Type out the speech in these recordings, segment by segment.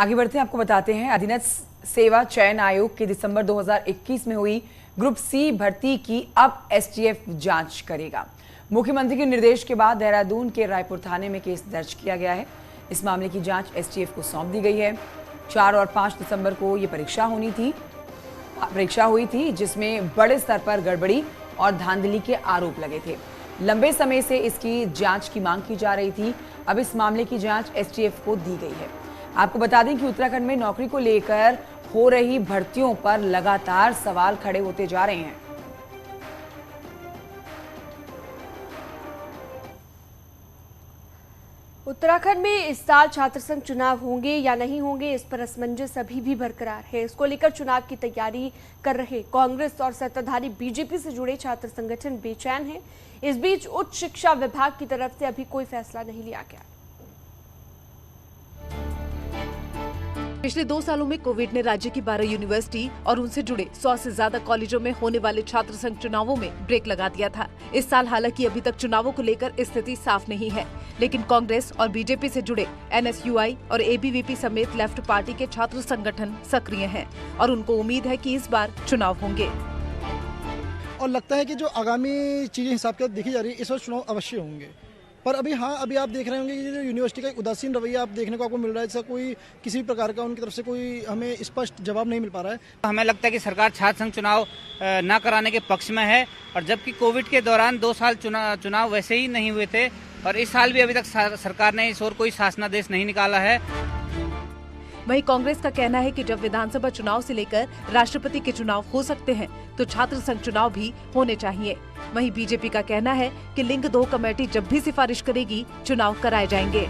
आगे बढ़ते हैं, आपको बताते हैं अधीनस्थ सेवा चयन आयोग की दिसंबर 2021 में हुई ग्रुप सी भर्ती की अब एसटीएफ जांच करेगा। मुख्यमंत्री के निर्देश के बाद देहरादून के रायपुर थाने में केस दर्ज किया गया है। इस मामले की जांच एसटीएफ को सौंप दी गई है। 4 और 5 दिसंबर को ये परीक्षा हुई थी जिसमें बड़े स्तर पर गड़बड़ी और धांधली के आरोप लगे थे। लंबे समय से इसकी जांच की मांग की जा रही थी। अब इस मामले की जांच एसटीएफ को दी गई है। आपको बता दें कि उत्तराखंड में नौकरी को लेकर हो रही भर्तियों पर लगातार सवाल खड़े होते जा रहे हैं। उत्तराखंड में इस साल छात्र संघ चुनाव होंगे या नहीं होंगे, इस पर असमंजस अभी भी बरकरार है। इसको लेकर चुनाव की तैयारी कर रहे कांग्रेस और सत्ताधारी बीजेपी से जुड़े छात्र संगठन बेचैन हैं। इस बीच उच्च शिक्षा विभाग की तरफ से अभी कोई फैसला नहीं लिया गया। पिछले 2 सालों में कोविड ने राज्य की 12 यूनिवर्सिटी और उनसे जुड़े 100 से ज्यादा कॉलेजों में होने वाले छात्र संघ चुनावों में ब्रेक लगा दिया था। इस साल हालांकि अभी तक चुनावों को लेकर स्थिति साफ नहीं है, लेकिन कांग्रेस और बीजेपी से जुड़े एनएसयूआई और एबीवीपी समेत लेफ्ट पार्टी के छात्र संगठन सक्रिय हैं और उनको उम्मीद है कि इस बार चुनाव होंगे। और लगता है कि जो आगामी चीजें हिसाब के देखी जा रही है, इस बार चुनाव अवश्य होंगे। पर अभी आप देख रहे होंगे कि जो यूनिवर्सिटी का उदासीन रवैया आप देखने को आपको मिल रहा है, जैसा कोई किसी भी प्रकार का उनकी तरफ से कोई हमें स्पष्ट जवाब नहीं मिल पा रहा है। हमें लगता है कि सरकार छात्र संघ चुनाव न कराने के पक्ष में है, और जबकि कोविड के दौरान 2 साल चुनाव वैसे ही नहीं हुए थे और इस साल भी अभी तक सरकार ने इस ओर कोई शासनादेश नहीं निकाला है। वहीं कांग्रेस का कहना है कि जब विधानसभा चुनाव से लेकर राष्ट्रपति के चुनाव हो सकते हैं तो छात्र संघ चुनाव भी होने चाहिए। वहीं बीजेपी का कहना है कि लिंग 2 कमेटी जब भी सिफारिश करेगी चुनाव कराए जाएंगे।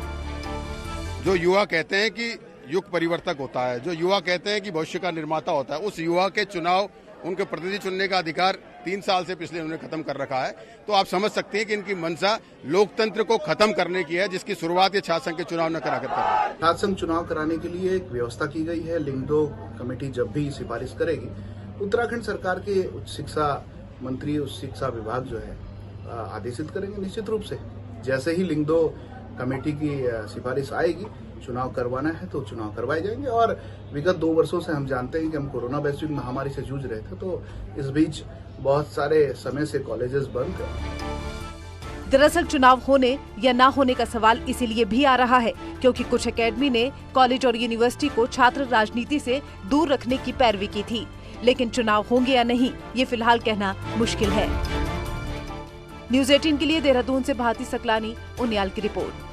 जो युवा कहते हैं कि युग परिवर्तक होता है, जो युवा कहते हैं कि भविष्य का निर्माता होता है, उस युवा के चुनाव, उनके प्रतिनिधि चुनने का अधिकार 3 साल से पिछले उन्होंने खत्म कर रखा है। तो आप समझ सकते हैं कि इनकी मंशा लोकतंत्र को खत्म करने की है, जिसकी शुरुआत ये छात्र संघ के चुनाव न करा कर है। छात्र संघ चुनाव कराने के लिए एक व्यवस्था की गई है। लिंग 2 कमेटी जब भी सिफारिश करेगी, उत्तराखंड सरकार के उच्च शिक्षा मंत्री, उच्च शिक्षा विभाग जो है आदेशित करेंगे। निश्चित रूप से जैसे ही लिंग 2 कमेटी की सिफारिश आएगी, चुनाव करवाना है तो चुनाव करवाए जाएंगे। और विगत 2 वर्षों से हम जानते हैं कि हम कोरोना वैश्विक महामारी से जूझ रहे थे, तो इस बीच बहुत सारे समय से कॉलेजेस बंद कर। दरअसल चुनाव होने या ना होने का सवाल इसीलिए भी आ रहा है क्योंकि कुछ एकेडमी ने कॉलेज और यूनिवर्सिटी को छात्र राजनीति से दूर रखने की पैरवी की थी, लेकिन चुनाव होंगे या नहीं ये फिलहाल कहना मुश्किल है। न्यूज़ 18 के लिए देहरादून से भारती सकलानी, उनियाल की रिपोर्ट।